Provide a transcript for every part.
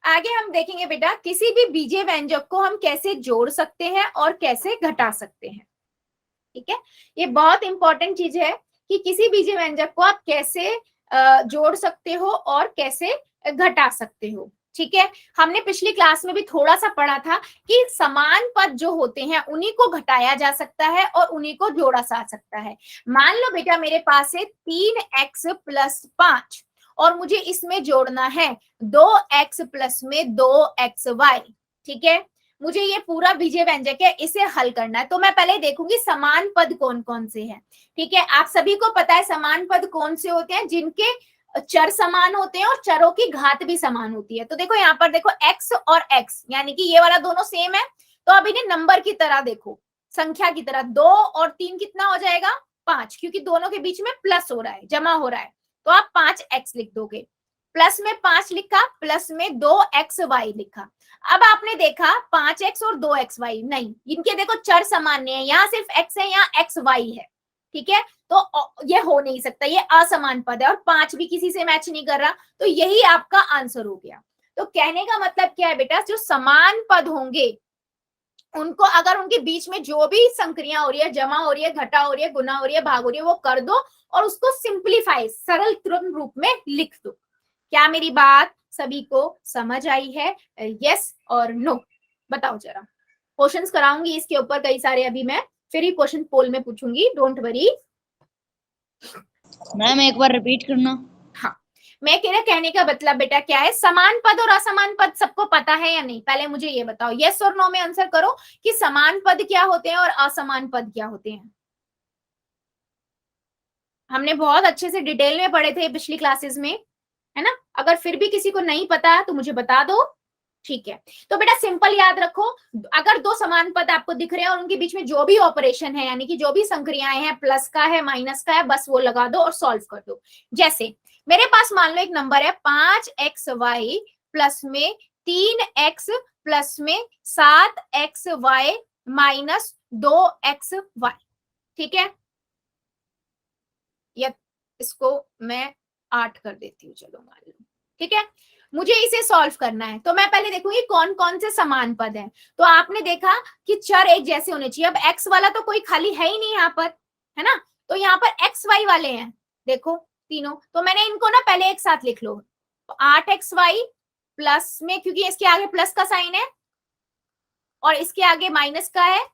आगे हम देखेंगे बेटा किसी भी बीजीय व्यंजक को हम कैसे जोड़ सकते हैं और कैसे घटा सकते हैं। ठीक है, ये बहुत इंपॉर्टेंट चीज है कि किसी बीजीय व्यंजक को आप कैसे जोड़ सकते हो और कैसे घटा सकते हो। ठीक है, हमने पिछली क्लास में भी थोड़ा सा पढ़ा था कि समान पद जो होते हैं उन्हीं को घटाया जा सकता है और उन्हीं को जोड़ा जा सकता है। मान लो बेटा मेरे पास है 3x+5 और मुझे इसमें जोड़ना है 2x+2xy। ठीक है, मुझे ये पूरा बीजीय व्यंजक है, इसे हल करना है। तो मैं पहले देखूंगी समान पद कौन कौन से हैं। ठीक है, आप सभी को पता है समान पद कौन से होते हैं, जिनके चर समान होते हैं और चरों की घात भी समान होती है। तो देखो यहाँ पर देखो x और x, यानी कि ये वाला दोनों सेम है, तो अब इन्हें नंबर की तरह देखो, संख्या की तरह। 2 और 3 कितना हो जाएगा? 5, क्योंकि दोनों के बीच में प्लस हो रहा है, जमा हो रहा है, तो आप 5x लिख दोगे। प्लस में 5 लिखा, प्लस में 2xy लिखा। अब आपने देखा 5x और 2xy, नहीं, इनके देखो चर सामान्य है, यहाँ सिर्फ x है, यहाँ xy है। ठीक है, तो ये हो नहीं सकता, ये असमान पद है और 5 भी किसी से मैच नहीं कर रहा, तो यही आपका आंसर हो गया। तो कहने का मतलब क्या है बेटा, जो समान पद होंगे उनको अगर उनके बीच में जो भी संक्रिया हो रही है, जमा हो रही है, घटा हो रही है, गुना हो रही है, भाग हो रही है, वो कर दो और उसको सिंप्लीफाई, सरल रूप में लिख दो। क्या मेरी बात सभी को समझ आई है? यस और नो बताओ जरा। क्वेश्चंस कराऊंगी इसके ऊपर कई सारे, अभी मैं फिर ही क्वेश्चन पोल में पूछूंगी, डोंट वरी। मैम एक बार रिपीट करना। हाँ, मैं कहने का मतलब बेटा क्या है, समान पद और असमान पद सबको पता है या नहीं? पहले मुझे ये बताओ, यस और नो में आंसर करो कि समान पद क्या होते हैं और असमान पद क्या होते हैं। हमने बहुत अच्छे से डिटेल में पढ़े थे पिछली क्लासेस में, है ना? अगर फिर भी किसी को नहीं पता तो मुझे बता दो। ठीक है, तो बेटा सिंपल याद रखो, अगर दो समान पद आपको दिख रहे हैं और उनके बीच में जो भी ऑपरेशन है, यानी कि जो भी संक्रियाएं हैं, प्लस का है, माइनस का है, बस वो लगा दो और सॉल्व कर दो। जैसे मेरे पास मान लो एक नंबर है 5xy प्लस में 3x प्लस में 7xy माइनस 2xy। ठीक है, या इसको मैं 8 कर देती हूँ, चलो मान लो। ठीक है, मुझे इसे सॉल्व करना है, तो मैं पहले देखूंगी कौन कौन से समान पद हैं। तो आपने देखा कि चर एक जैसे होने चाहिए। अब x वाला तो कोई खाली है ही नहीं यहाँ पर, है ना? तो यहाँ पर एक्स वाई वाले हैं, देखो तीनों, तो मैंने इनको ना पहले एक साथ लिख लो। तो 8xy प्लस में, क्योंकि इसके आगे प्लस का साइन है और इसके आगे माइनस का है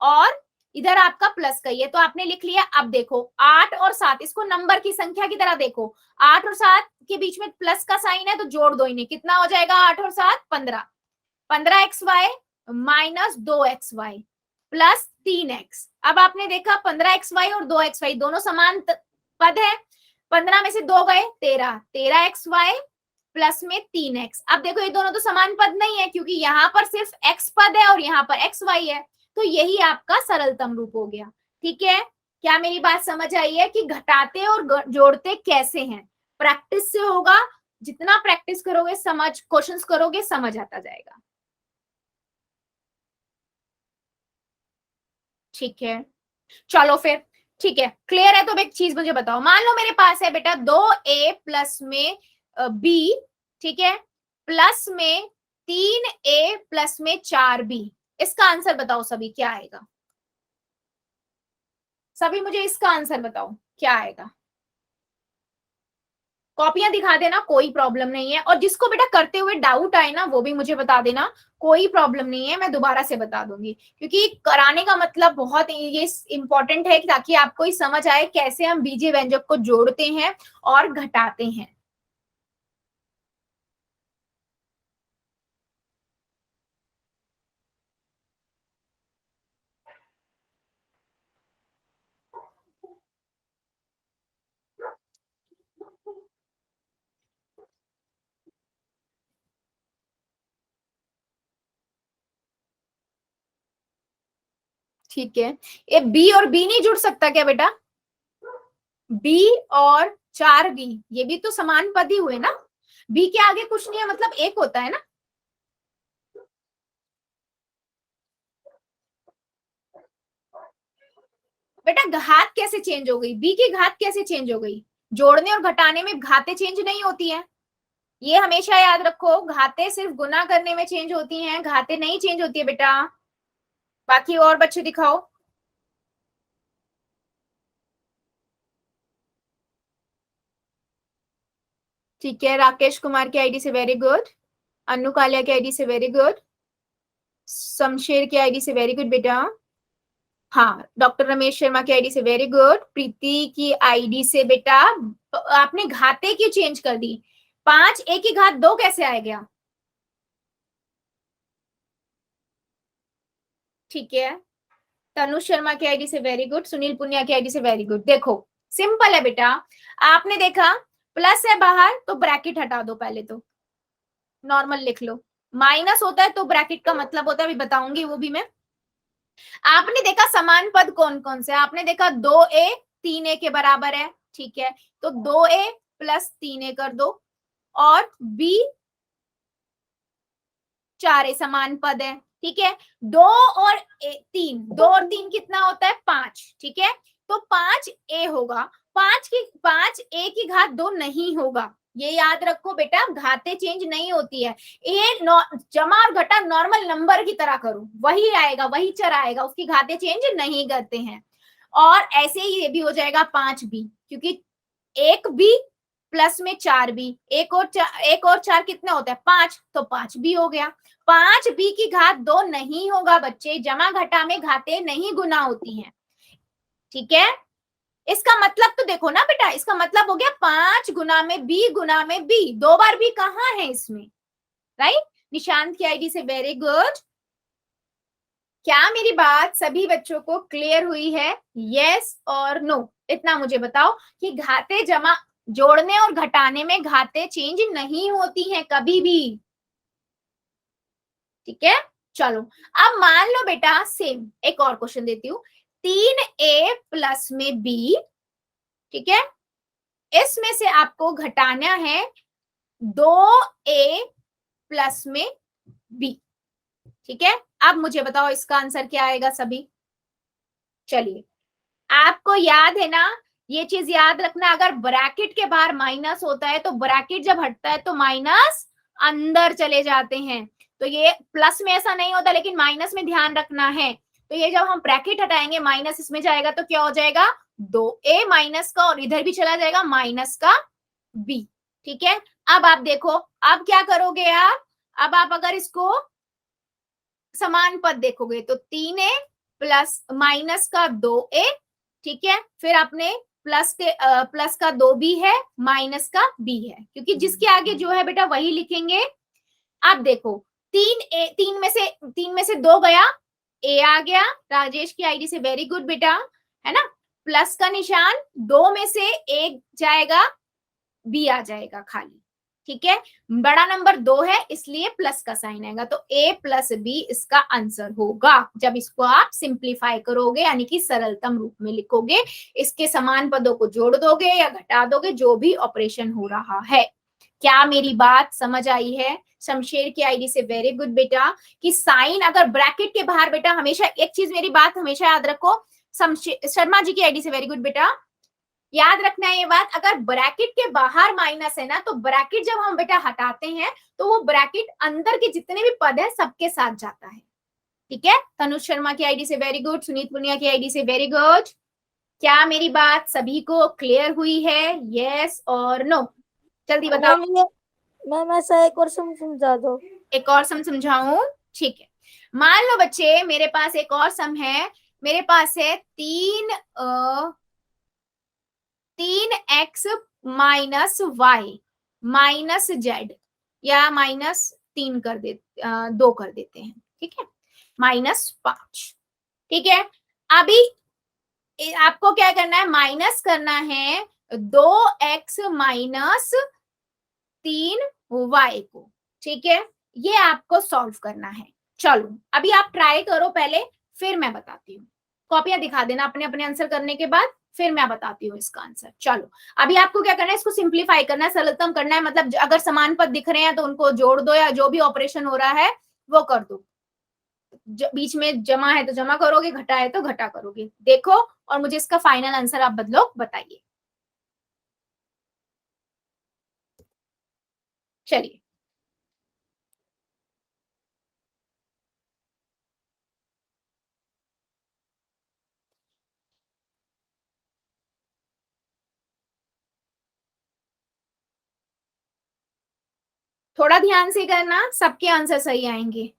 और इधर आपका प्लस का ही है, तो आपने लिख लिया। अब देखो 8 और 7, इसको नंबर की संख्या की तरह देखो, 8 और 7 के बीच में प्लस का साइन है, तो जोड़ दो इन्हें, कितना हो जाएगा 8 और 7 15। 15xy minus 2xy plus 3x। अब आपने देखा 15xy और 2xy दोनों समान पद है, 15 में से 2 गए 13, 13xy प्लस में 3x। अब देखो ये दोनों तो समान पद नहीं है, क्योंकि यहाँ पर सिर्फ x पद है और यहाँ पर xy है, तो यही आपका सरलतम रूप हो गया। ठीक है, क्या मेरी बात समझ आई है कि घटाते और जोड़ते कैसे हैं? प्रैक्टिस से होगा, जितना प्रैक्टिस करोगे, समझ क्वेश्चंस करोगे, समझ आता जाएगा। ठीक है, चलो फिर, ठीक है, क्लियर है? तो एक चीज मुझे बताओ, मान लो मेरे पास है बेटा 2a प्लस में b, ठीक है, प्लस में 3a प्लस में 4b। इसका आंसर बताओ सभी, क्या आएगा? सभी मुझे इसका आंसर बताओ, क्या आएगा? कॉपियां दिखा देना, कोई प्रॉब्लम नहीं है, और जिसको बेटा करते हुए डाउट आए ना वो भी मुझे बता देना, कोई प्रॉब्लम नहीं है, मैं दोबारा से बता दूंगी, क्योंकि कराने का मतलब बहुत ये इंपॉर्टेंट है ताकि आपको ही समझ आए कैसे हम बीजीय व्यंजक को जोड़ते हैं और घटाते हैं। ठीक है, ये बी और बी नहीं जुड़ सकता क्या बेटा? बी और 4b, ये भी तो समान पद ही हुए ना, बी के आगे कुछ नहीं है, मतलब एक होता है ना। बेटा घात कैसे चेंज हो गई? बी की घात कैसे चेंज हो गई? जोड़ने और घटाने में घातें चेंज नहीं होती है। ये हमेशा याद रखो, घाते सिर्फ गुना करने में चेंज होती हैं, घाते नहीं चेंज होती है बेटा। बाकी और बच्चे दिखाओ। ठीक है, राकेश कुमार की आईडी से वेरी गुड, अनु कालिया की आईडी से वेरी गुड, शमशेर की आईडी से वेरी गुड बेटा। हाँ, डॉक्टर रमेश शर्मा की आईडी से वेरी गुड, प्रीति की आईडी से बेटा आपने घाते क्यों चेंज कर दी? 5 a की घात 2 कैसे आ गया? ठीक है, तनु शर्मा की आईडी से वेरी गुड, सुनील पुनिया की आईडी से वेरी गुड। देखो सिंपल है बेटा, आपने देखा प्लस है बाहर तो ब्रैकेट हटा दो, पहले तो नॉर्मल लिख लो। माइनस होता है तो ब्रैकेट का मतलब होता है, अभी बताऊंगी वो भी मैं। आपने देखा समान पद कौन कौन से, आपने देखा 2a 3a के बराबर है, ठीक है, तो 2a प्लस 3a कर दो, और b 4a समान पद है, ठीक है। 2 और 3, 2 और 3 कितना होता है? 5, ठीक है, तो 5a होगा। 5a की घात 2 नहीं होगा, ये याद रखो बेटा, घातें चेंज नहीं होती है। ये जमा और घटा नॉर्मल नंबर की तरह करो, वही आएगा, वही चर आएगा, उसकी घातें चेंज नहीं करते हैं। और ऐसे ही ये भी हो जाएगा 5b, क्योंकि 1b प्लस में 4b, एक और 4 कितने होते हैं? 5, तो 5b हो गया। 5b की घात 2 नहीं होगा बच्चे, जमा घटा में घातें नहीं गुना होती हैं, ठीक है। इसका मतलब तो देखो ना बेटा, इसका मतलब हो गया 5 गुना में b गुना में b, 2 बार b कहाँ है इसमें, राइट। निशांत की आईडी से वेरी गुड। क्या मेरी बात सभी बच्चों को क्लियर हुई है? यस और नो, इतना मुझे बताओ कि घाते जमा जोड़ने और घटाने में घाते चेंज नहीं होती हैं कभी भी, ठीक है। चलो अब मान लो बेटा, सेम एक और क्वेश्चन देती हूँ, 3a प्लस में b, ठीक है, इसमें से आपको घटाना है 2a प्लस में b, ठीक है। अब मुझे बताओ इसका आंसर क्या आएगा सभी? चलिए, आपको याद है ना, ये चीज याद रखना, अगर ब्रैकेट के बाहर माइनस होता है तो ब्रैकेट जब हटता है तो माइनस अंदर चले जाते हैं, तो ये प्लस में ऐसा नहीं होता, लेकिन माइनस में ध्यान रखना है। तो ये जब हम ब्रैकेट हटाएंगे माइनस इसमें जाएगा तो क्या हो जाएगा? 2a माइनस का, और इधर भी चला जाएगा माइनस का b, ठीक है। अब आप देखो, अब क्या करोगे आप? अब आप अगर इसको समान पद देखोगे तो 3a प्लस माइनस का 2a, ठीक है, फिर अपने प्लस का 2b है, माइनस का b है, क्योंकि जिसके आगे जो है बेटा वही लिखेंगे। अब देखो 3 में से 2 गया, a आ गया, राजेश की आईडी से वेरी गुड बेटा, है ना। प्लस का निशान, 2 में से 1 जाएगा, b आ जाएगा खाली, ठीक है। बड़ा नंबर 2 है इसलिए प्लस का साइन आएगा, तो a प्लस b इसका आंसर होगा। जब इसको आप सिंप्लीफाई करोगे, यानी कि सरलतम रूप में लिखोगे, इसके समान पदों को जोड़ दोगे या घटा दोगे, जो भी ऑपरेशन हो रहा है। क्या मेरी बात समझ आई है? शमशेर की आईडी से वेरी गुड बेटा, कि साइन अगर ब्रैकेट के बाहर, बेटा हमेशा एक चीज, मेरी बात हमेशा याद रखो, शर्मा जी की आईडी से वेरी गुड बेटा, याद रखना है ये बात, अगर ब्रैकेट के बाहर माइनस है ना, तो ब्रैकेट जब हम बेटा हटाते हैं तो वो ब्रैकेट अंदर के जितने भी पद है सबके साथ जाता है, ठीक है। तनुज शर्मा की आईडी से वेरी गुड, सुनीत पुनिया की आईडी से वेरी गुड। क्या मेरी बात सभी को क्लियर हुई है? यस और नो, जल्दी बताओ। मैम ऐसा एक और समझा दो। एक और सम समझाऊं? ठीक है, मान लो बच्चे मेरे पास एक और सम है, मेरे पास है 3x minus Y minus Z, या -3 कर दे 2 कर देते हैं, ठीक है, -5, ठीक है। अभी आपको क्या करना है? माइनस करना है 2x माइनस 3y को, ठीक है, ये आपको सॉल्व करना है। चलो अभी आप ट्राई करो पहले, फिर मैं बताती हूँ। कॉपियां दिखा देना अपने अपने आंसर करने के बाद, फिर मैं बताती हूँ इसका आंसर। चलो अभी आपको क्या करना है? इसको सिंप्लीफाई करना है, सरलतम करना है, मतलब अगर समान पद दिख रहे हैं तो उनको जोड़ दो, या जो भी ऑपरेशन हो रहा है वो कर दो। बीच में जमा है तो जमा करोगे, घटा है तो घटा करोगे। देखो और मुझे इसका फाइनल आंसर आप बदलो, बताइए। चलिए थोड़ा ध्यान से करना, सबके आंसर सही आएंगे।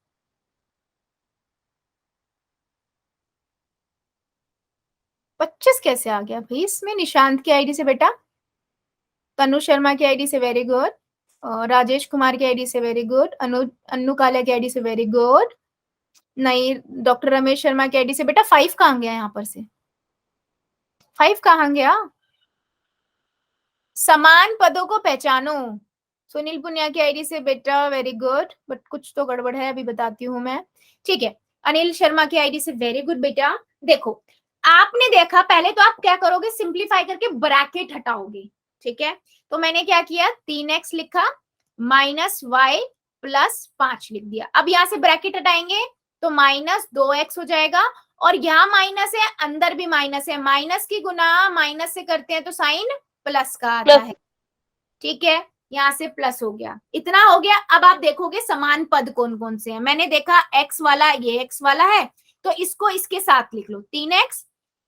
पच्चीस कैसे आ गया भाई इसमें? निशांत की आईडी से बेटा, तनु शर्मा की आईडी से वेरी गुड, राजेश कुमार की आईडी से वेरी गुड, अन्नू कालिया की आईडी से वेरी गुड, नहीं डॉक्टर रमेश शर्मा की आईडी से बेटा 5 कहाँ गया? यहाँ पर से 5 कहाँ गया? समान पदों को पहचानो, सुनील पुनिया की आईडी से बेटा वेरी गुड, बट कुछ तो गड़बड़ है, अभी बताती हूँ मैं। ठीक है, अनिल शर्मा की आईडी से वेरी गुड बेटा। देखो आपने देखा, पहले तो आप क्या करोगे, सिंप्लीफाई करके ब्रैकेट हटाओगे। ठीक है, तो मैंने क्या किया, 3x लिखा माइनस y प्लस 5 लिख दिया। अब यहाँ से ब्रैकेट हटाएंगे तो माइनस 2x हो जाएगा, और यहाँ माइनस है, अंदर भी माइनस है, माइनस की गुना माइनस से करते हैं तो साइन प्लस का आता है। ठीक है, यहाँ से प्लस हो गया, इतना हो गया। अब आप देखोगे समान पद कौन कौन से हैं। मैंने देखा x वाला, ये x वाला है, तो इसको इसके साथ लिख लो, 3x,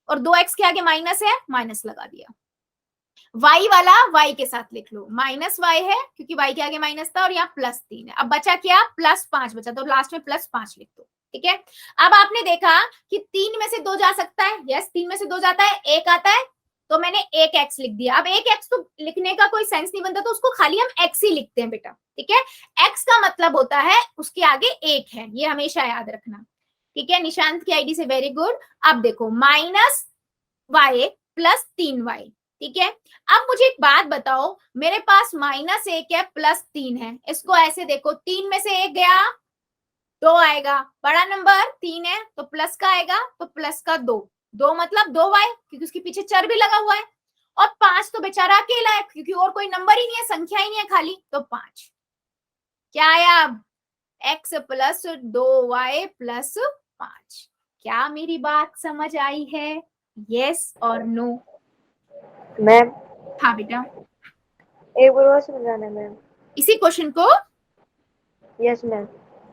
और 2x के आगे माइनस है, माइनस लगा दिया। y वाला y के साथ लिख लो, माइनस y है क्योंकि y के आगे माइनस था, और यहाँ प्लस 3 है। अब बचा क्या, प्लस 5 बचा, तो लास्ट में प्लस 5 लिख दो। ठीक है, अब आपने देखा कि 3 में से 2 जा सकता है, यस 3 में से 2 जाता है, 1 आता है, तो मैंने 1x लिख दिया। अब 1x तो लिखने का कोई सेंस नहीं बनता, तो उसको खाली हम x ही लिखते हैं बेटा। ठीक है, x का मतलब होता है उसके आगे 1 है, ये हमेशा याद रखना। ठीक है, निशांत की आईडी से वेरी गुड। अब देखो माइनस y प्लस 3y। ठीक है, अब मुझे एक बात बताओ, मेरे पास -1 है प्लस 3 है, इसको ऐसे देखो, 3 में से 1 गया, 2 आएगा, बड़ा नंबर 3 है तो प्लस का आएगा, तो प्लस का 2, 2 मतलब 2y, क्योंकि उसके पीछे चर भी लगा हुआ है, और 5 तो बेचारा अकेला है क्योंकि और कोई नंबर ही नहीं है, संख्या ही नहीं है खाली, तो 5 क्या आया अब, x प्लस 2y प्लस 5। क्या मेरी बात समझ आई है, यस और नो? मैम हाँ बेटा, एक बार और समझाना मैम। इसी क्वेश्चन को। Yes ma'am.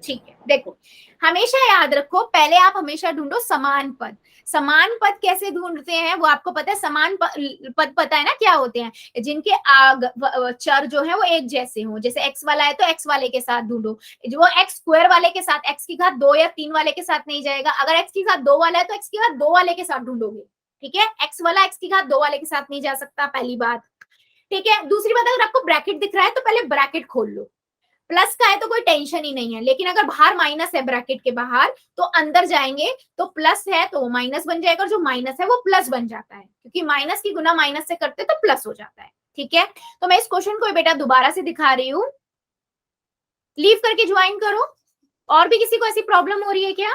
ठीक है, देखो हमेशा याद रखो, पहले आप हमेशा ढूंढो समान पद। समान पद कैसे ढूंढते हैं वो आपको पता है, समान पद पता है ना क्या होते हैं, जिनके चर जो है वो एक जैसे हों, जैसे x वाला है तो x वाले के साथ ढूंढो, जो x स्क्वायर वाले के साथ, x की घात 2 या 3 वाले के साथ नहीं जाएगा। अगर x की घात 2 वाला है तो x की घात 2 वाले के साथ ढूंढोगे। ठीक है, x वाला x की घात 2 वाले के साथ नहीं जा सकता, पहली बात। ठीक है, दूसरी बात, अगर आपको ब्रैकेट दिख रहा है तो पहले ब्रैकेट खोल लो, प्लस का है तो कोई टेंशन ही नहीं है, लेकिन अगर बाहर माइनस है ब्रैकेट के बाहर, तो अंदर जाएंगे तो प्लस है तो माइनस बन जाएगा, और जो माइनस है वो प्लस बन जाता है, क्योंकि माइनस की गुना माइनस से करते तो प्लस हो जाता है। ठीक है, तो मैं इस क्वेश्चन को बेटा दोबारा से दिखा रही हूँ, लीव करके ज्वाइन करो। और भी किसी को ऐसी प्रॉब्लम हो रही है क्या?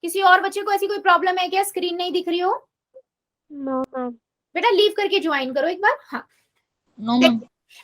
किसी और बच्चे को ऐसी कोई प्रॉब्लम है क्या, स्क्रीन नहीं दिख रही हो? No ma'am. बेटा लीव करके ज्वाइन करो एक बार। हाँ, नो मैम।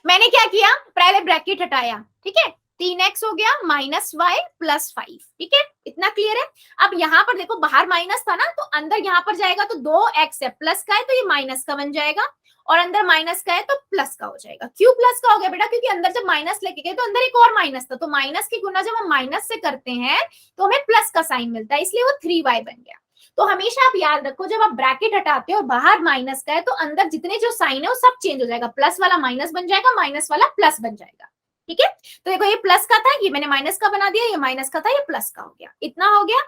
मैंने क्या किया, पहले ब्रैकेट हटाया। ठीक है, 3x हो गया माइनस y प्लस 5। ठीक है, इतना क्लियर है। अब यहाँ पर देखो, बाहर माइनस था ना, तो अंदर यहाँ पर जाएगा तो 2x है, प्लस का है तो ये माइनस का बन जाएगा, और अंदर माइनस का है तो प्लस का हो जाएगा। क्यों प्लस का हो गया बेटा, क्योंकि अंदर जब माइनस लेके गए तो अंदर एक और माइनस था, तो माइनस की गुना जब हम माइनस से करते हैं तो हमें प्लस का साइन मिलता है, इसलिए वो 3y बन गया। तो हमेशा आप याद रखो, जब आप ब्रैकेट हटाते हो और बाहर माइनस का है तो अंदर जितने जो साइन है वो सब चेंज हो जाएगा, प्लस वाला माइनस बन जाएगा, माइनस वाला प्लस बन जाएगा। ठीक है, तो देखो ये प्लस का था, ये मैंने माइनस का बना दिया, ये माइनस का था, ये प्लस का हो गया, इतना हो गया।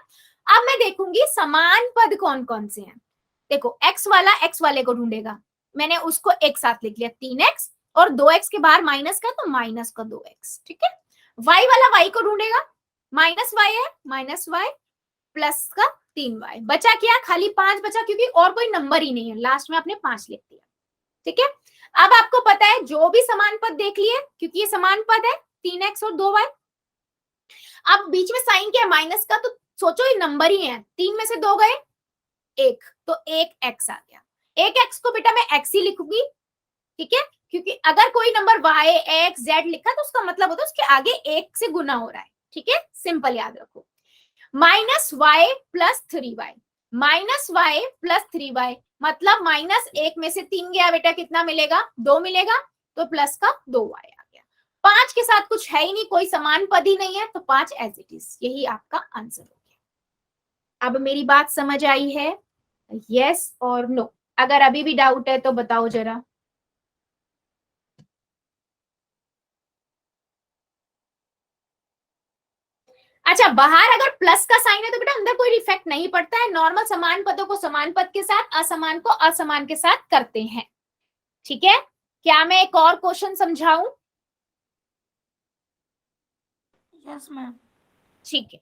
अब मैं देखूंगी समान पद कौन कौन से हैं। देखो x वाला x वाले को ढूंढेगा, मैंने उसको एक साथ लिख लिया 3x, और 2x के बाहर माइनस का तो माइनस का 2x। ठीक है, y वाला y को ढूंढेगा, माइनस y है, माइनस y प्लस का 3y, बचा क्या, खाली 5 बचा, क्योंकि और कोई नंबर ही नहीं है, लास्ट में आपने 5 लिख दिया। ठीक है, अब आपको पता है जो भी समान पद देख लिए, क्योंकि ये समान पद है 3x और 2y। अब बीच में साइन क्या है, माइनस का, तो सोचो ये नंबर ही है, 3 में से 2 गए 1, तो 1x आ गया। 1x को बेटा मैं x ही लिखूंगी। ठीक है, क्योंकि अगर कोई नंबर y x z लिखा तो उसका मतलब होता है उसके आगे 1 से गुना हो रहा है। ठीक है, सिंपल याद रखो, minus y plus 3y, minus y plus 3y मतलब -1 में से 3 गया बेटा, कितना मिलेगा, 2 मिलेगा, तो प्लस का 2y आ गया। 5 के साथ कुछ है ही नहीं, कोई समान पद ही नहीं है, तो 5 एज इट इज, यही आपका आंसर हो गया। अब मेरी बात समझ आई है? यस और नो? अगर अभी भी डाउट है तो बताओ जरा। अच्छा, बाहर अगर प्लस का साइन है तो बेटा अंदर कोई इफेक्ट नहीं पड़ता है, नॉर्मल समान पदों को समान पद के साथ, असमान को असमान के साथ करते हैं। ठीक है, क्या मैं एक और क्वेश्चन समझाऊं? Yes ma'am. ठीक है,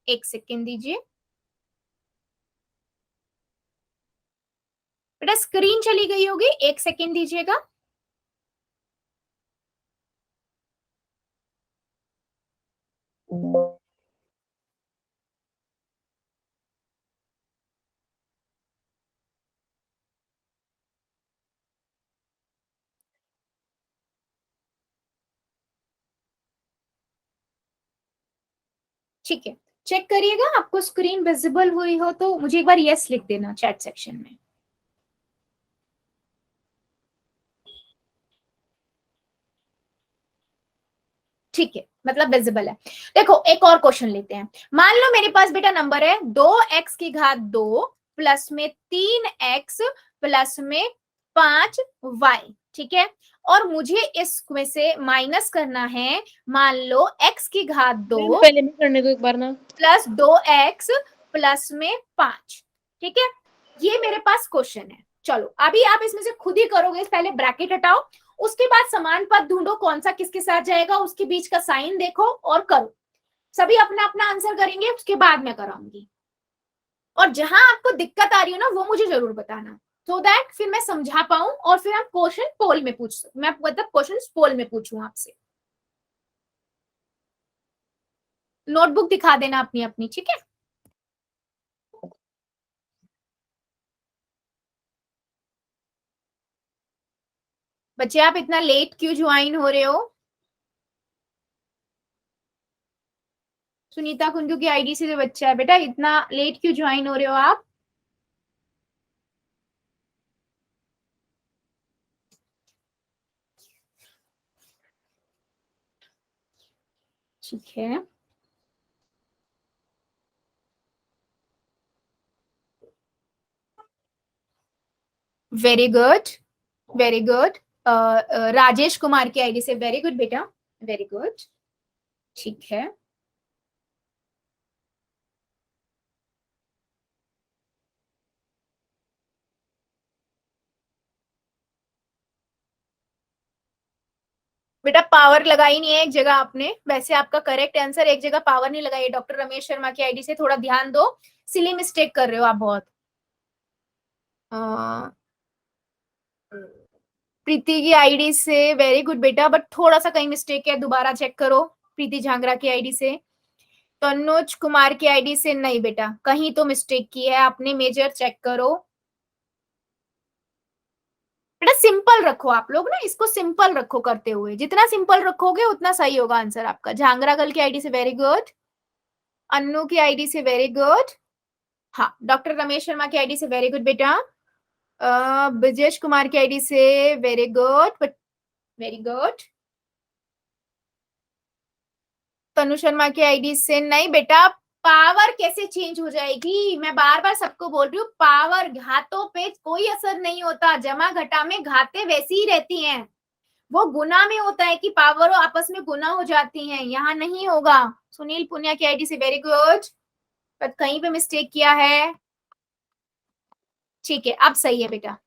एक सेकेंड दीजिए बेटा, स्क्रीन चली गई होगी, एक सेकेंड दीजिएगा। ठीक है, चेक करिएगा, आपको स्क्रीन विजिबल हुई हो तो मुझे एक बार यस लिख देना चैट सेक्शन में। ठीक है, मतलब विजिबल है। देखो एक और क्वेश्चन लेते हैं। मान लो मेरे पास बेटा नंबर है 2x की घात 2 प्लस में 3x प्लस में 5y, ठीक है, और मुझे इसमें से माइनस करना है, मान लो x की घात 2 पहले मैं करने दो एक बार ना। प्लस 2x प्लस में 5, ठीक है, ये मेरे पास क्वेश्चन है। चलो अभी आप इसमें से खुद ही करोगे, पहले ब्रैकेट हटाओ, उसके बाद समान पद ढूंढो कौन सा किसके साथ जाएगा, उसके बीच का साइन देखो और करो। सभी अपना अपना आंसर करेंगे, उसके बाद मैं कराऊंगी। और जहां आपको दिक्कत आ रही हो ना, वो मुझे जरूर बताना, सो दैट फिर मैं समझा पाऊं और फिर हम क्वेश्चन पोल में पूछ, मैं मतलब क्वेश्चन पोल में पूछूं आपसे। नोटबुक दिखा देना अपनी अपनी, ठीक है। बच्चे आप इतना लेट क्यों ज्वाइन हो रहे हो? सुनीता कुंजू की आईडी से जो बच्चा है बेटा, इतना लेट क्यों ज्वाइन हो रहे हो आप? ठीक है, very good, very good. Rajesh Kumar की आईडी से, वेरी गुड बेटा, वेरी गुड, ठीक है। बेटा पावर लगाई नहीं है एक जगह आपने, वैसे आपका करेक्ट आंसर, एक जगह पावर नहीं लगाई है। डॉक्टर रमेश शर्मा की आईडी से थोड़ा ध्यान दो, सिली मिस्टेक कर रहे हो आप बहुत। प्रीति की आईडी से वेरी गुड बेटा, बट थोड़ा सा कहीं मिस्टेक है, दोबारा चेक करो। प्रीति झांगरा की आईडी से, तनुज कुमार की आईडी से नहीं बेटा, कहीं तो मिस्टेक की है आपने, मेजर चेक करो बेटा। सिंपल रखो आप लोग ना, इसको सिंपल रखो, करते हुए जितना सिंपल रखोगे उतना सही होगा आंसर आपका। झांगरा गर्ल की आईडी से वेरी गुड, अन्नू की आईडी से वेरी गुड, हाँ, डॉक्टर रमेश शर्मा की आईडी से वेरी गुड बेटा, ब्रजेश कुमार की आईडी से very good, but very good. Tanu Sharma की आईडी से नहीं बेटा, पावर कैसे चेंज हो जाएगी? मैं बार बार सबको बोल रही हूँ, पावर घातों पे कोई असर नहीं होता, जमा घटा में घाते वैसी ही रहती हैं, वो गुना में होता है कि पावर आपस में गुना हो जाती हैं, यहाँ नहीं होगा। सुनील पुनिया की आईडी से वेरी गुड, पर कहीं पे मिस्टेक किया है, ठीक है, अब सही है बेटा।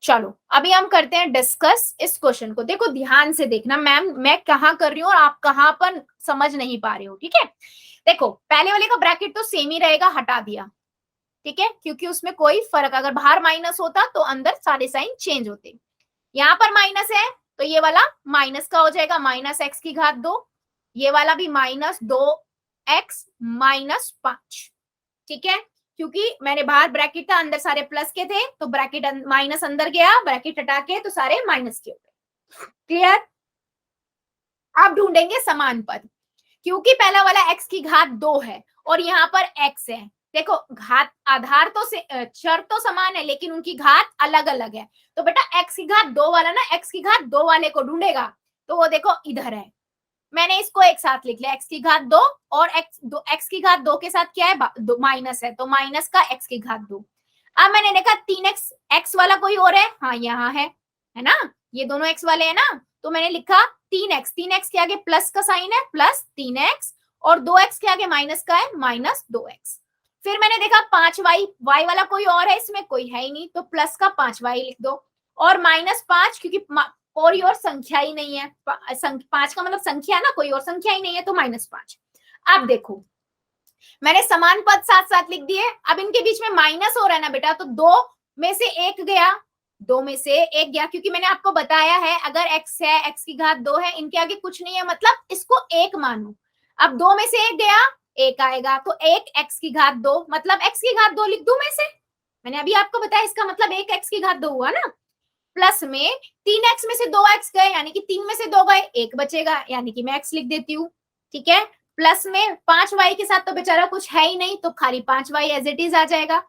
चलो अभी हम करते हैं डिस्कस इस क्वेश्चन को। देखो ध्यान से देखना, मैम मैं कहाँ कर रही हूँ और आप कहाँ पर समझ नहीं पा रहे हो, ठीक है। देखो पहले वाले का ब्रैकेट तो सेम ही रहेगा, हटा दिया, ठीक है, क्योंकि उसमें कोई फर्क, अगर बाहर माइनस होता तो अंदर सारे साइन चेंज होते। यहाँ पर माइनस है तो ये वाला माइनस का हो जाएगा, माइनस एक्स की घात 2, ये वाला भी माइनस 2x माइनस 5, ठीक है, क्योंकि मैंने बाहर ब्रैकेट था, अंदर सारे प्लस के थे, तो ब्रैकेट माइनस अंदर गया, ब्रैकेट हटा के तो सारे माइनस के हो गए। क्लियर? अब ढूंढेंगे समान पद, क्योंकि पहला वाला x की घात 2 है और यहाँ पर x है, देखो घात आधार तो से चर तो समान है लेकिन उनकी घात अलग अलग है। तो बेटा x की घात 2 वाला ना x की घात 2 वाले को ढूंढेगा, तो वो देखो इधर है। मैंने इसको एक साथ लिख लिया, x की घात 2 और x की घात 2 के साथ क्या है, माइनस है, तो माइनस का x की घात 2। अब मैंने देखा 3x, x वाला कोई और है, हाँ यहाँ है ना, ये दोनों x वाले है ना, तो मैंने लिखा 3x, 3x के आगे प्लस का साइन है, प्लस 3x, और 2x के आगे माइनस का है, माइनस 2x। फिर मैंने देखा 5y, y वाला कोई और है, इसमें कोई है ही नहीं, तो प्लस का 5y लिख दो, और -5 क्योंकि कोई और संख्या ही नहीं है, 5 का मतलब संख्या ना, कोई और संख्या ही नहीं है, तो -5। अब देखो मैंने समान पद साथ साथ लिख दिए। अब इनके बीच में माइनस हो रहा है ना बेटा, तो 2 में से 1 गया, 2 में से 1 गया, क्योंकि मैंने आपको बताया है अगर x है, x की घात 2 है, इनके आगे कुछ नहीं है, मतलब इसको 1 मानो। अब 2 में से 1 गया, 1 आएगा, तो 1 x की घात 2, मतलब x की घात 2 लिख दूं में से, मैंने अभी आपको बताया, इसका मतलब 1 x की घात 2 हुआ ना, प्लस में 3x में से 2x गए, यानी कि 3 में से 2 गए, 1 बचेगा, यानी कि मैं x लिख देती हूँ, ठीक है। प्लस में 5y के साथ तो बेचारा कुछ है ही नहीं, तो खाली 5y एज इट इज आ जाएगा।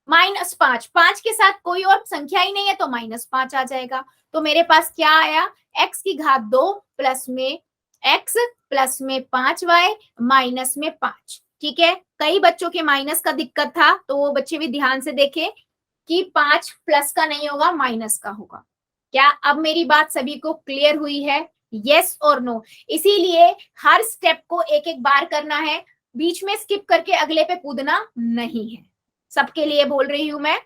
-5, 5 के साथ कोई और संख्या ही नहीं है, तो -5 आ जाएगा। तो मेरे पास क्या आया, x की घात 2 प्लस में x प्लस में 5y माइनस में 5, ठीक है। कई बच्चों के माइनस का दिक्कत था, तो वो बच्चे भी ध्यान से देखे कि 5 प्लस का नहीं होगा, माइनस का होगा। क्या अब मेरी बात सभी को क्लियर हुई है, यस और नो? इसीलिए हर स्टेप को एक एक बार करना है, बीच में स्किप करके अगले पे कूदना नहीं है। सबके लिए बोल रही हूं मैं,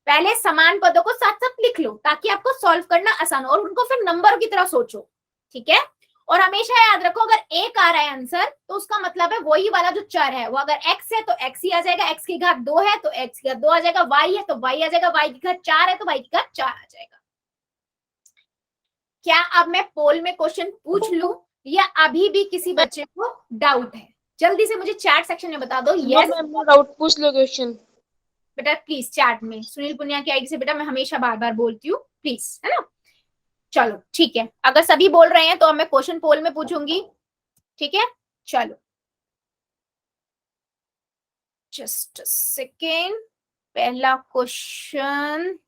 पहले समान पदों को साथ साथ लिख लो ताकि आपको सॉल्व करना आसान हो, और उनको फिर नंबर की तरह सोचो, ठीक है। और हमेशा याद रखो अगर 1 आ रहा है आंसर, तो उसका मतलब है वही वाला जो चर है, वो अगर x है तो x ही आ जाएगा, x की घात 2 है तो x की घात 2 आ जाएगा, y है तो y आ जाएगा, y की घात 4 है तो y की घात 4 आ जाएगा। क्या अब मैं पोल में क्वेश्चन पूछ लूं या अभी भी किसी बच्चे को डाउट है? जल्दी से मुझे चैट सेक्शन में बता दो। नो मैम, नो डाउट, पूछ लो क्वेश्चन। बेटा प्लीज चैट में, सुनील पुनिया की आईडी से, बेटा मैं हमेशा बार बार बोलती हूँ, प्लीज, है ना। चलो ठीक है, अगर सभी बोल रहे हैं तो अब मैं क्वेश्चन पोल में पूछूंगी, ठीक है। चलो जस्ट सेकेंड, पहला क्वेश्चन,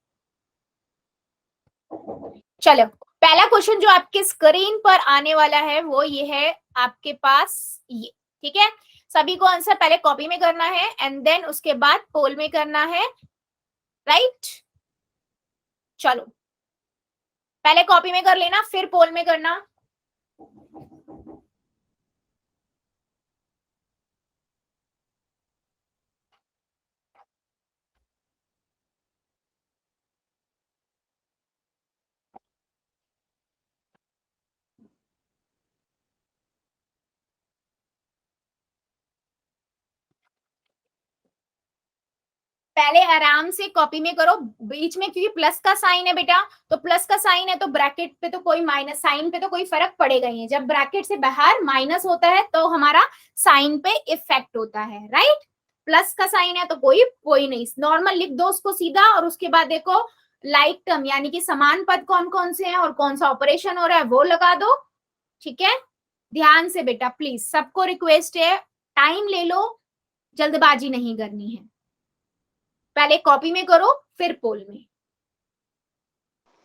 चलो पहला क्वेश्चन जो आपके स्क्रीन पर आने वाला है वो ये है आपके पास, ये, ठीक है। सभी को आंसर पहले कॉपी में करना है एंड देन उसके बाद पोल में करना है, राइट। चलो पहले कॉपी में कर लेना, फिर पोल में करना। पहले आराम से कॉपी में करो, बीच में क्योंकि प्लस का साइन है बेटा, तो प्लस का साइन है तो ब्रैकेट पे तो कोई माइनस, साइन पे तो कोई फर्क पड़ेगा ही नहीं। जब ब्रैकेट से बाहर माइनस होता है तो हमारा साइन पे इफेक्ट होता है, राइट। प्लस का साइन है तो कोई नहीं, नॉर्मल लिख दो उसको सीधा, और उसके बाद देखो लाइक टर्म यानी कि समान पद कौन कौन से हैं और कौन सा ऑपरेशन हो रहा है वो लगा दो, ठीक है। ध्यान से बेटा प्लीज, सबको रिक्वेस्ट है, टाइम ले लो, जल्दबाजी नहीं करनी है। पहले कॉपी में करो फिर पोल में।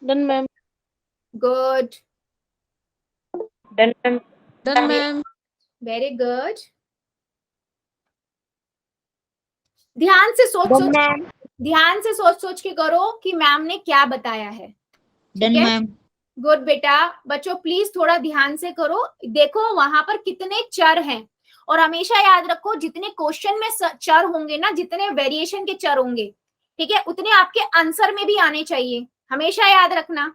Done ma'am. Good, done ma'am. Done ma'am. Very good. ध्यान से सोच सोच के करो कि मैम ने क्या बताया है, डन मैम। गुड बेटा। बच्चों प्लीज थोड़ा ध्यान से करो, देखो वहां पर कितने चर हैं, और हमेशा याद रखो जितने क्वेश्चन में चर होंगे ना, जितने वेरिएशन के चर होंगे, ठीक है, उतने आपके आंसर में भी आने चाहिए, हमेशा याद रखना।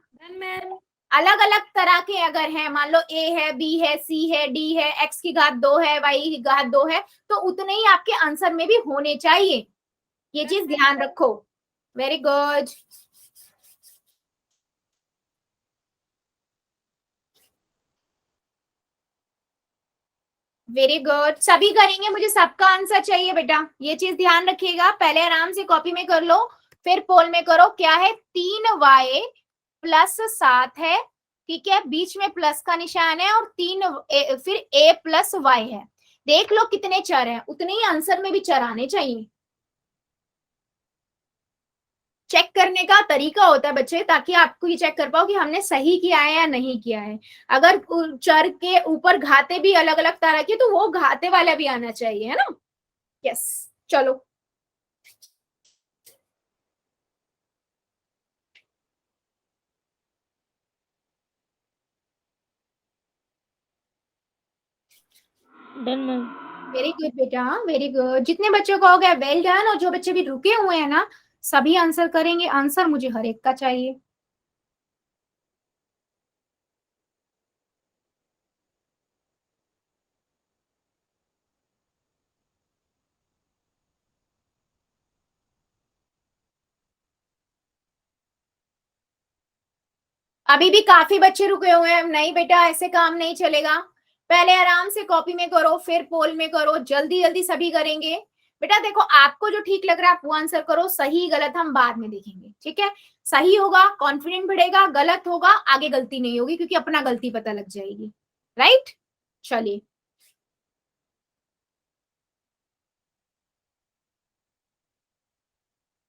अलग अलग तरह के अगर हैं, मान लो a है, b है, c है, d है, x की घात 2 है, y की घात 2 है, तो उतने ही आपके आंसर में भी होने चाहिए, ये चीज ध्यान रखो। वेरी गुड, वेरी गुड, सभी करेंगे, मुझे सबका आंसर चाहिए बेटा, ये चीज ध्यान रखिएगा। पहले आराम से कॉपी में कर लो, फिर पोल में करो। क्या है, 3y प्लस 7 है, ठीक है, बीच में प्लस का निशान है, और फिर a प्लस y है। देख लो कितने चर हैं, उतने ही आंसर में भी चर आने चाहिए, चेक करने का तरीका होता है बच्चे, ताकि आपको ये चेक कर पाओ कि हमने सही किया है या नहीं किया है। अगर चर के ऊपर घाते भी अलग अलग तरह के, तो वो घाते वाला भी आना चाहिए, है ना। यस, चलो डन मैम। वेरी गुड बेटा, वेरी गुड। जितने बच्चों का हो गया वेल डन, और जो बच्चे भी रुके हुए हैं ना, सभी आंसर करेंगे। आंसर मुझे हर एक का चाहिए। अभी भी काफी बच्चे रुके हुए हैं। नहीं बेटा, ऐसे काम नहीं चलेगा। पहले आराम से कॉपी में करो, फिर पोल में करो, जल्दी जल्दी सभी करेंगे। बेटा देखो, आपको जो ठीक लग रहा है आप वो आंसर करो, सही गलत हम बाद में देखेंगे, ठीक है। सही होगा कॉन्फिडेंट बढ़ेगा, गलत होगा आगे गलती नहीं होगी, क्योंकि अपना गलती पता लग जाएगी। राइट, चलिए।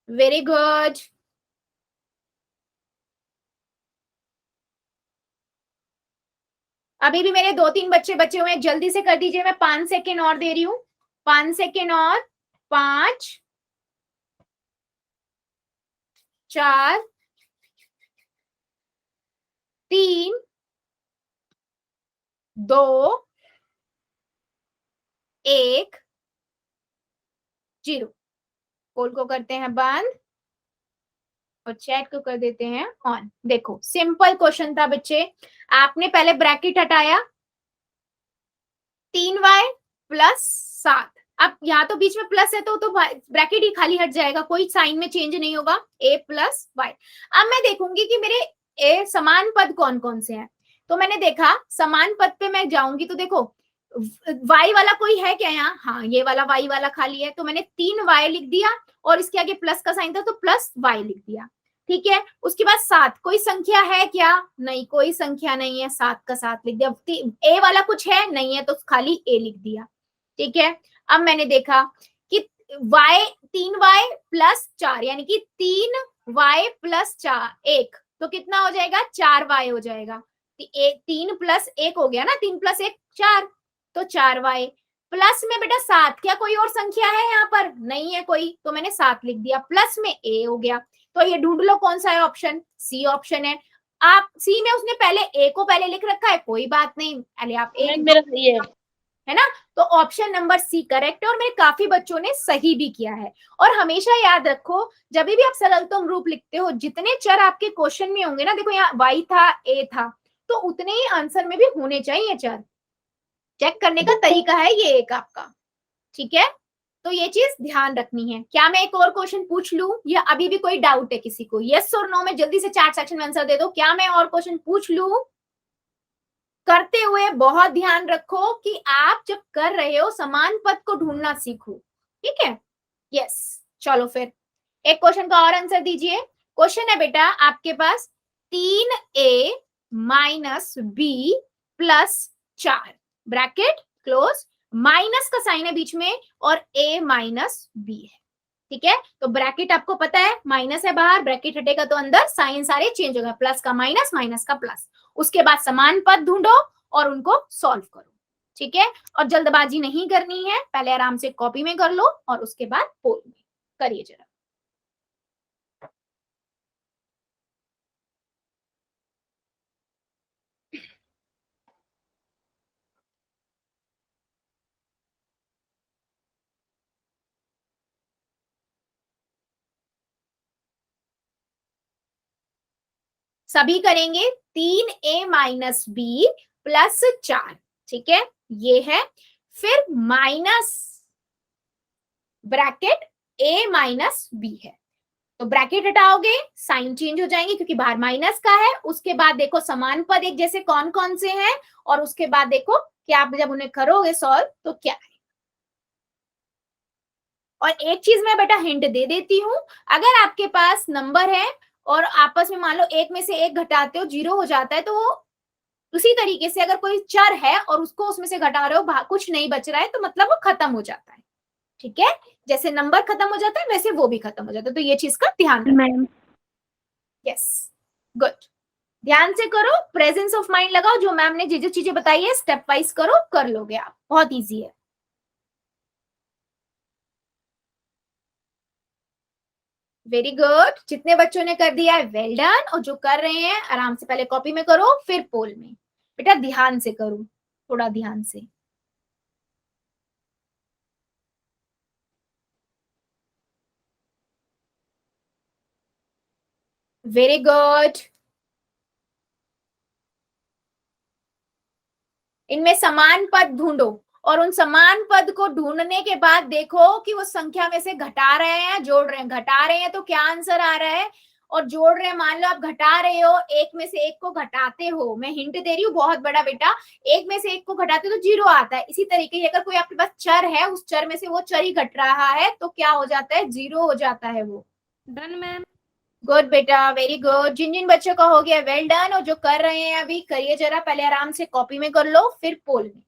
Very good. अभी भी मेरे 2-3 बच्चे बचे हुए हैं, जल्दी से कर दीजिए। मैं 5 सेकेंड और दे रही हूँ, 5 सेकेंड और। 5, 4, 3, 2, 1, 0। पोल को करते हैं बंद और चैट को कर देते हैं ऑन। देखो सिंपल क्वेश्चन था बच्चे। आपने पहले ब्रैकेट हटाया, 3y प्लस 7। अब यहाँ तो बीच में प्लस है तो ब्रैकेट ही खाली हट जाएगा, कोई साइन में चेंज नहीं होगा। a plus y. अब मैं देखूंगी कि मेरे ए समान पद कौन कौन से हैं। तो मैंने देखा समान पद पे मैं जाऊंगी, तो देखो y वाला कोई है क्या यहाँ? हाँ, ये वाला y वाला खाली है, तो मैंने 3y लिख दिया, और इसके आगे प्लस का साइन था तो प्लस y लिख दिया। ठीक है, उसके बाद 7, कोई संख्या है क्या? नहीं, कोई संख्या नहीं है, 7 का 7 लिख दिया। ए वाला कुछ है? नहीं है, तो खाली ए लिख दिया। ठीक है, अब मैंने देखा कि y 3y प्लस 4, यानी कि 3y प्लस 1, तो कितना हो जाएगा? 4y हो जाएगा। 3 प्लस 1 हो गया ना, 3 प्लस 1 4, तो 4y प्लस में बेटा 7। क्या कोई और संख्या है यहाँ पर? नहीं है कोई, तो मैंने 7 लिख दिया, प्लस में a हो गया। तो ये ढूंढ लो कौन सा है ऑप्शन। सी ऑप्शन है। आप सी में उसने पहले ए को पहले लिख रखा है, कोई बात नहीं, पहले आप ए मेरा सही है ना। तो ऑप्शन नंबर सी करेक्ट है, और मेरे काफी बच्चों ने सही भी किया है। और हमेशा याद रखो, जब भी आप सरलतम रूप लिखते हो, जितने चर आपके क्वेश्चन में होंगे ना, देखो यहाँ y था, a था, तो उतने ही आंसर में भी होने चाहिए चर। चेक करने का तरीका है ये एक आपका, ठीक है। तो ये चीज ध्यान रखनी है। क्या मैं एक और क्वेश्चन पूछ लूं, या अभी भी कोई डाउट है किसी को? यस और नो में जल्दी से चैट सेक्शन में आंसर दे दो। क्या मैं और क्वेश्चन पूछ लूं? करते हुए बहुत ध्यान रखो कि आप जब कर रहे हो समान पद को ढूंढना सीखो, ठीक है। यस, चलो फिर एक क्वेश्चन का और आंसर दीजिए। क्वेश्चन है बेटा आपके पास 3a minus b plus 4, bracket close, minus का साइन है बीच में, और a माइनस बी है। ठीक है, तो ब्रैकेट आपको पता है, माइनस है बाहर, ब्रैकेट हटेगा तो अंदर साइन सारे चेंज होगा, प्लस का माइनस, माइनस का प्लस। उसके बाद समान पद ढूंढो और उनको सॉल्व करो, ठीक है। और जल्दबाजी नहीं करनी है, पहले आराम से कॉपी में कर लो और उसके बाद पोल में करिए जरा। सभी करेंगे 3a माइनस बी प्लस 4, ठीक है, ये है। फिर minus bracket a minus b है, तो ब्रैकेट हटाओगे साइन चेंज हो जाएंगे क्योंकि बाहर माइनस का है। उसके बाद देखो समान पद एक जैसे कौन कौन से हैं, और उसके बाद देखो कि आप जब उन्हें करोगे सॉल्व तो क्या है। और एक चीज मैं बेटा हिंट दे देती हूँ, अगर आपके पास नंबर है और आपस में मान लो एक में से एक घटाते हो 0 हो जाता है, तो वो उसी तरीके से अगर कोई चर है और उसको उसमें से घटा रहे हो कुछ नहीं बच रहा है, तो मतलब वो खत्म हो जाता है। ठीक है, जैसे नंबर खत्म हो जाता है वैसे वो भी खत्म हो जाता है, तो ये चीज का ध्यान रखना। मैम यस, गुड, ध्यान से करो, प्रेजेंस ऑफ माइंड लगाओ, जो मैम ने जो चीजें बताई है स्टेप वाइज करो, कर लोगे आप, बहुत इजी है। वेरी गुड, जितने बच्चों ने कर दिया है वेल डन, और जो कर रहे हैं आराम से पहले कॉपी में करो फिर पोल में। बेटा ध्यान से करो, थोड़ा ध्यान से। वेरी गुड, इनमें समान पद ढूंढो, और उन समान पद को ढूंढने के बाद देखो कि वो संख्या में से घटा रहे हैं जोड़ रहे हैं। घटा रहे हैं तो क्या आंसर आ रहा है, और जोड़ रहे हैं, मान लो आप घटा रहे हो, एक में से एक को घटाते हो, मैं हिंट दे रही हूँ बहुत बड़ा बेटा, एक में से एक को घटाते हो तो 0 आता है। इसी तरीके से अगर कोई आपके पास चर है, उस चर में से वो चर ही घट रहा है तो क्या हो जाता है, 0 हो जाता है वो। Done ma'am. गुड बेटा, वेरी गुड, जिन जिन बच्चों का हो गया वेल डन, और जो कर रहे हैं अभी करिए जरा, पहले आराम से कॉपी में कर लो फिर पोल में।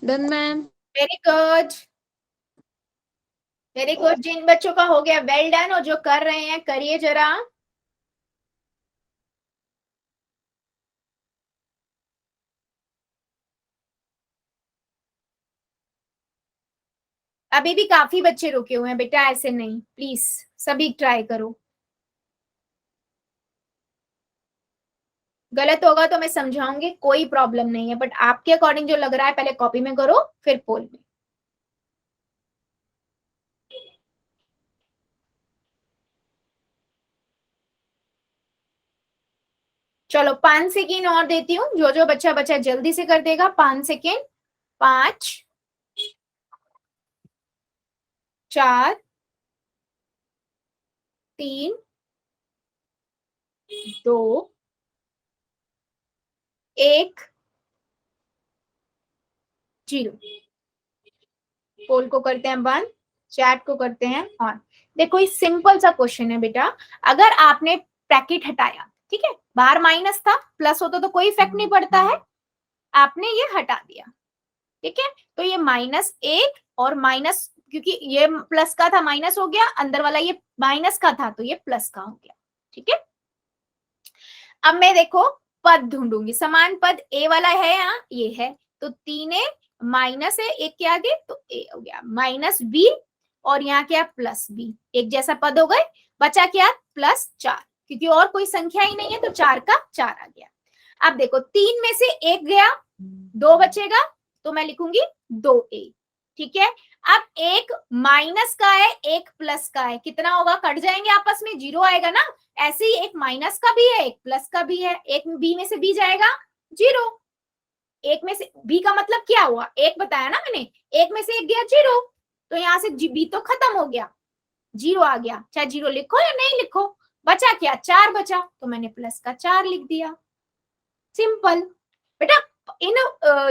Done ma'am. Very good, very good, जिन बच्चों का हो गया वेल डन, और जो कर रहे हैं करिए जरा। अभी भी काफी बच्चे रुके हुए हैं बेटा, ऐसे नहीं, प्लीज सभी ट्राई करो। गलत होगा तो मैं समझाऊंगी, कोई प्रॉब्लम नहीं है, बट आपके अकॉर्डिंग जो लग रहा है पहले कॉपी में करो फिर पोल में। चलो 5 सेकेंड और देती हूँ, जो जो बच्चा बच्चा जल्दी से कर देगा, 5 सेकेंड। 5 4 3 2 1 0। पोल को करते हैं बंद, चैट को करते हैं ऑन। देखो ये सिंपल सा क्वेश्चन है बेटा, अगर आपने ब्रैकेट हटाया, ठीक है, बाहर माइनस था, प्लस होता तो कोई इफेक्ट नहीं पड़ता है, आपने ये हटा दिया, ठीक है, तो ये -1 और माइनस, क्योंकि ये प्लस का था माइनस हो गया, अंदर वाला ये माइनस का था तो ये प्लस का हो गया, ठीक है। अब मैं देखो पद ढूंढूंगी, समान पद ए वाला है यहाँ, ये है, तो 3a माइनस है एक के आगे तो ए हो गया, -b, और यहाँ क्या प्लस b, एक जैसा पद हो गए, बचा क्या +4, क्योंकि और कोई संख्या ही नहीं है तो 4 का 4 आ गया। अब देखो 3 में से 1 गया, 2 बचेगा, तो मैं लिखूंगी 2a, ठीक है। अब एक माइनस का है, एक प्लस का है, कितना होगा, कट जाएंगे आपस में, 0 आएगा ना, ऐसे ही एक माइनस का भी है एक प्लस का भी है, एक बी में से बी जाएगा 0, एक में से बी का मतलब क्या हुआ, एक बताया ना मैंने, एक में से एक गया 0, तो यहाँ से बी तो खत्म हो गया, 0 आ गया, चाहे 0 लिखो या नहीं लिखो, बचा क्या 4 बचा, तो मैंने प्लस का 4 लिख दिया, सिंपल। बेटा इन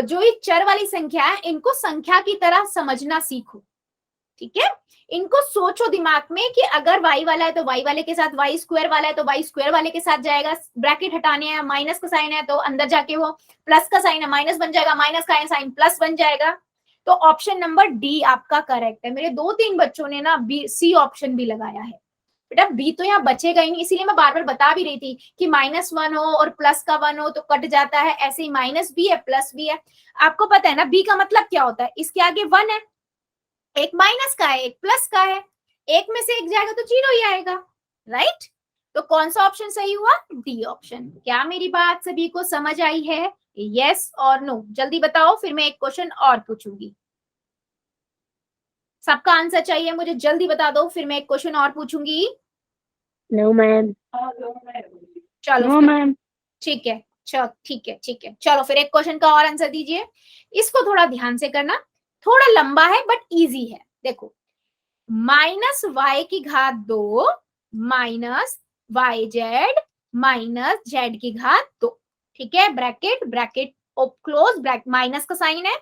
जो ये चर वाली संख्या है, इनको संख्या की तरह समझना सीखो, ठीक है, इनको सोचो दिमाग में कि अगर y वाला है तो y वाले के साथ, y स्क्वायर वाला है तो y स्क्वायर वाले के साथ जाएगा, ब्रैकेट हटाने हैं, माइनस का साइन है तो अंदर जाके वो प्लस का साइन है माइनस बन जाएगा, माइनस का साइन प्लस बन जाएगा, तो ऑप्शन नंबर डी आपका करेक्ट है। मेरे 2-3 बच्चों ने ना बी सी ऑप्शन भी लगाया है, बेटा बी तो यहाँ बचेगा ही नहीं, इसीलिए मैं बार बार बता भी रही थी कि -1 हो और प्लस का 1 हो तो कट जाता है, ऐसे ही माइनस भी है प्लस भी है, आपको पता है ना बी का मतलब क्या होता है, इसके आगे 1 है, एक माइनस का है एक प्लस का है, एक में से एक जाएगा तो 0 ही आएगा, राइट। तो कौन सा ऑप्शन सही हुआ, डी ऑप्शन। क्या मेरी बात सभी को समझ आई है, यस और नो, जल्दी बताओ, फिर मैं एक क्वेश्चन और पूछूंगी, सबका आंसर चाहिए मुझे, जल्दी बता दो, फिर मैं एक क्वेश्चन और पूछूंगी। No ma'am. चलो नो मैम। ठीक है, चलो ठीक है ठीक है, चलो फिर एक क्वेश्चन का और आंसर दीजिए, इसको थोड़ा ध्यान से करना, थोड़ा लंबा है बट इजी है। देखो -y⁻² minus YZ minus Z⁻², ठीक है, bracket bracket close, bracket minus का साइन है,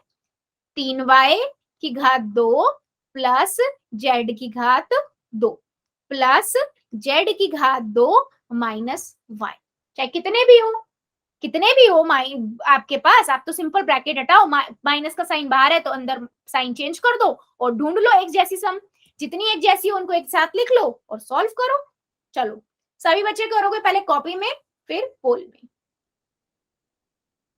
3y⁻² plus Z⁻² plus Z⁻² minus Y, चाहे कितने भी हो आपके पास, आप तो सिंपल ब्रैकेट हटाओ, माइनस का साइन बाहर है तो अंदर साइन चेंज कर दो और ढूंढ लो एक जैसी सम, जितनी एक जैसी हो उनको एक साथ लिख लो और सॉल्व करो। चलो सभी बच्चे करोगे, पहले कॉपी में फिर पोल में,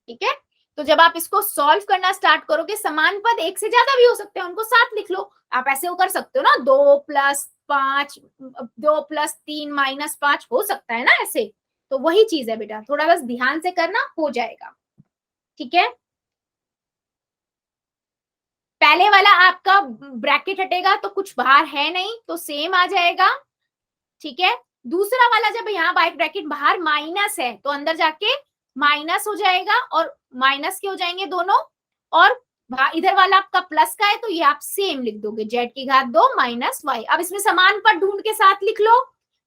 ठीक है। तो जब आप इसको सॉल्व करना स्टार्ट करोगे, समान पद एक से ज्यादा भी हो सकते हैं, उनको साथ लिख लो। आप ऐसे वो कर सकते हो ना, 2+5, 2+3 -5 हो सकता है ना ऐसे, तो वही चीज है बेटा, थोड़ा बस ध्यान से करना, हो जाएगा, ठीक है। पहले वाला आपका ब्रैकेट हटेगा तो कुछ बाहर है नहीं तो सेम आ जाएगा, ठीक है। दूसरा वाला जब यहाँ ब्रैकेट बाहर माइनस है तो अंदर जाके माइनस हो जाएगा और माइनस के हो जाएंगे दोनों, और इधर वाला आपका प्लस का है तो ये आप सेम लिख दोगे, z⁻2 - y। अब इसमें समान पद ढूंढ के साथ लिख लो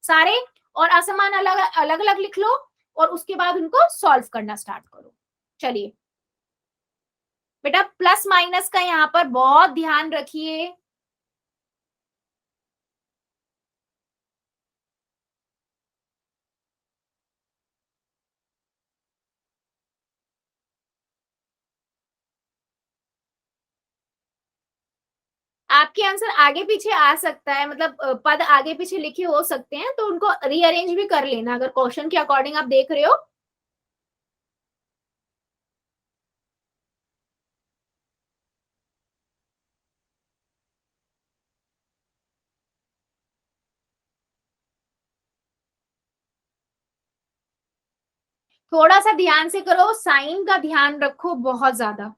सारे, और असमान अलग अलग अलग लिख लो, और उसके बाद उनको सॉल्व करना स्टार्ट करो। चलिए बेटा, प्लस माइनस का यहाँ पर बहुत ध्यान रखिए। आपके आंसर आगे पीछे आ सकता है, मतलब पद आगे पीछे लिखे हो सकते हैं, तो उनको रीअरेंज भी कर लेना अगर क्वेश्चन के अकॉर्डिंग आप देख रहे हो। थोड़ा सा ध्यान से करो, साइन का ध्यान रखो बहुत ज्यादा,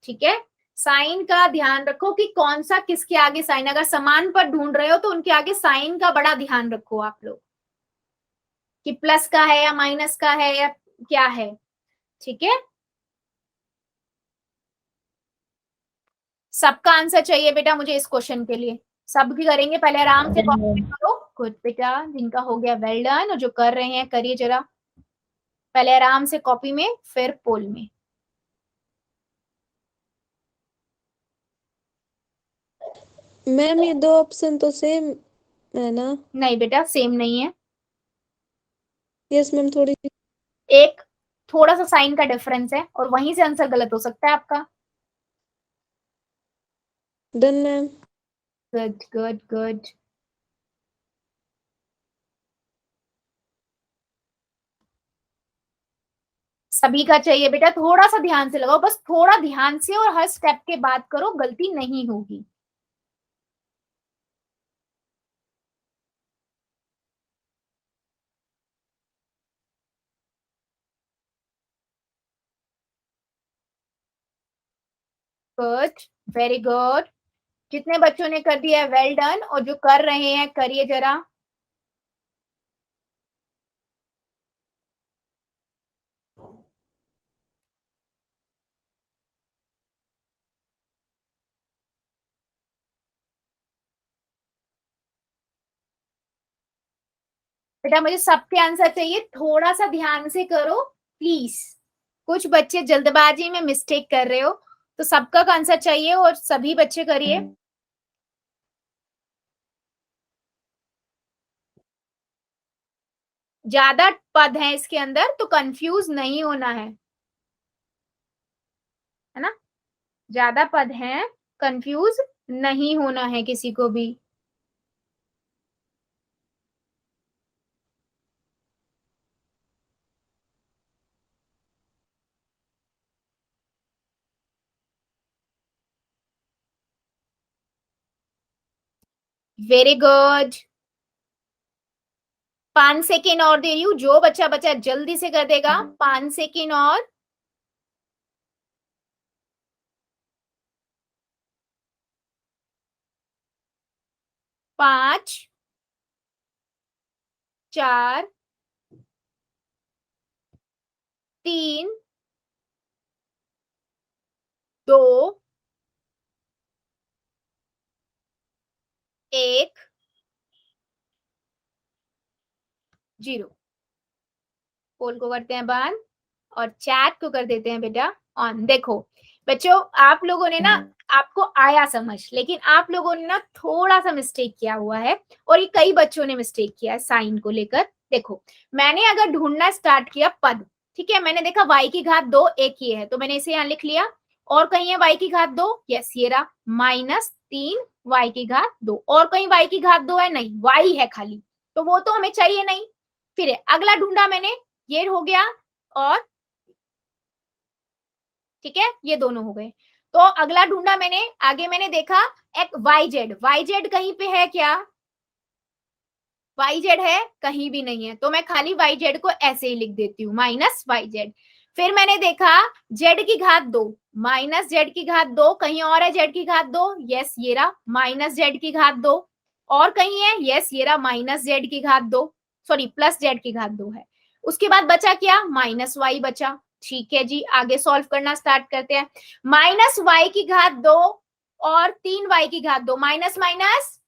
ठीक है। साइन का ध्यान रखो कि कौन सा किसके आगे साइन, अगर समान पद ढूंढ रहे हो तो उनके आगे साइन का बड़ा ध्यान रखो आप लोग, कि प्लस का है या माइनस का है या क्या है, ठीक है। सबका आंसर चाहिए बेटा मुझे इस क्वेश्चन के लिए, सब भी करेंगे, पहले आराम से कॉपी करो। गुड बेटा, जिनका हो गया वेल डन, और जो कर रहे हैं करिए जरा, पहले आराम से कॉपी में फिर पोल में। मैम ये दो ऑप्शन तो सेम है ना? नहीं बेटा सेम नहीं है, यस मैम, थोड़ी सी एक थोड़ा सा साइन का डिफरेंस है और वहीं से आंसर गलत हो सकता है आपका। Done ma'am. Good good good. सभी का चाहिए बेटा, थोड़ा सा ध्यान से लगाओ, बस थोड़ा ध्यान से, और हर स्टेप के बाद करो, गलती नहीं होगी। Good, very good. जितने बच्चों ने कर दिया है वेल डन, और जो कर रहे हैं करिए जरा। बेटा मुझे सबके आंसर चाहिए, थोड़ा सा ध्यान से करो प्लीज, कुछ बच्चे जल्दबाजी में मिस्टेक कर रहे हो, तो सबका आंसर चाहिए और सभी बच्चे करिए। ज्यादा पद हैं इसके अंदर तो कंफ्यूज नहीं होना है ना, ज्यादा पद हैं, कंफ्यूज नहीं होना है किसी को भी। वेरी गुड, 5 सेकेंड और दे रही हूँ, जो बच्चा बच्चा जल्दी से कर देगा, 5 सेकेंड और। 5, 4, 3, 2, 1, 0। पोल को करते हैं बंद और चैट को कर देते हैं बेटा ऑन। देखो बच्चों, आप लोगों ने ना, आपको आया समझ, लेकिन आप लोगों ने ना थोड़ा सा मिस्टेक किया हुआ है, और ये कई बच्चों ने मिस्टेक किया है साइन को लेकर। देखो मैंने अगर ढूंढना स्टार्ट किया पद, ठीक है, मैंने देखा y की घात 2 एक ही है तो मैंने इसे यहाँ लिख लिया, और कहीं है y की घात 2, यस ये रहा, -3 y की घात 2, और कहीं y की घात 2 है नहीं, y है खाली, तो वो तो हमें चाहिए नहीं। फिर अगला ढूंढा मैंने, ये हो गया, और ठीक है ये दोनों हो गए। तो अगला ढूंढा मैंने, आगे मैंने देखा एक yz कहीं पे है क्या, yz है कहीं भी नहीं है, तो मैं खाली yz को ऐसे ही लिख देती हूँ -yz। फिर मैंने देखा z की घात 2, -z की घात 2, कहीं और है z की घात 2, यस ये रहा, -z की घात 2, और कहीं है, यस ये रहा, -z की घात 2, सॉरी +z की घात 2 है। उसके बाद बचा क्या, -y बचा। ठीक है जी, आगे सॉल्व करना स्टार्ट करते हैं। -y की घात 2 और 3y की घात 2, माइनस माइनस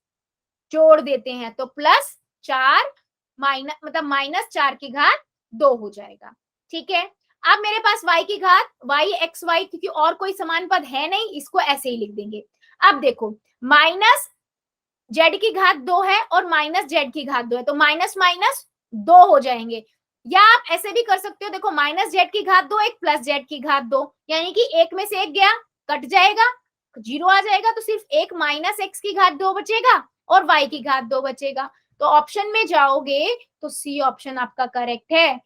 जोड़ देते हैं तो +4 माइनस मतलब -4 की घात 2 हो जाएगा। ठीक है, अब मेरे पास y की घात y क्योंकि और कोई समान पद है नहीं, इसको ऐसे ही लिख देंगे। अब देखो -z की घात 2 है और -z की घात 2 है, तो माइनस माइनस 2 हो जाएंगे, या आप ऐसे भी कर सकते हो, देखो -z की घात 2 एक +z की घात 2, यानी कि एक में से एक गया कट जाएगा, 0 आ जाएगा, तो सिर्फ एक -x की घात 2 बचेगा और y की घात 2 बचेगा। तो ऑप्शन में जाओगे तो सी ऑप्शन आपका करेक्ट है।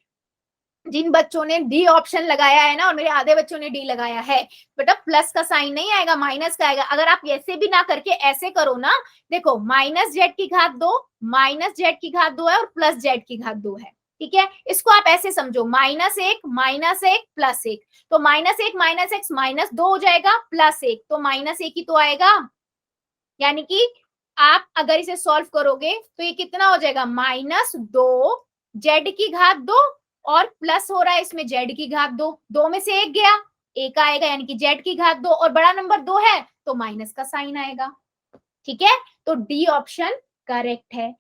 जिन बच्चों ने डी ऑप्शन लगाया है ना, और मेरे आधे बच्चों ने डी लगाया है, बेटा प्लस का साइन नहीं आएगा, माइनस का आएगा। अगर आप ऐसे भी ना करके ऐसे करो ना, देखो -z की घात 2, -z की घात 2 है और +z की घात 2 है, ठीक है, इसको आप ऐसे समझो -1 -1 +1, तो -1 -x -2 हो जाएगा, +1 तो -1 ही तो आएगा, यानी कि आप अगर इसे सॉल्व करोगे तो ये कितना हो जाएगा, -2 z की घात 2 और प्लस हो रहा है इसमें z की घात 2, 2 में से एक गया, एक आएगा, यानी कि z की घात 2, और बड़ा नंबर 2 है तो माइनस का साइन आएगा। ठीक है, तो डी ऑप्शन करेक्ट है।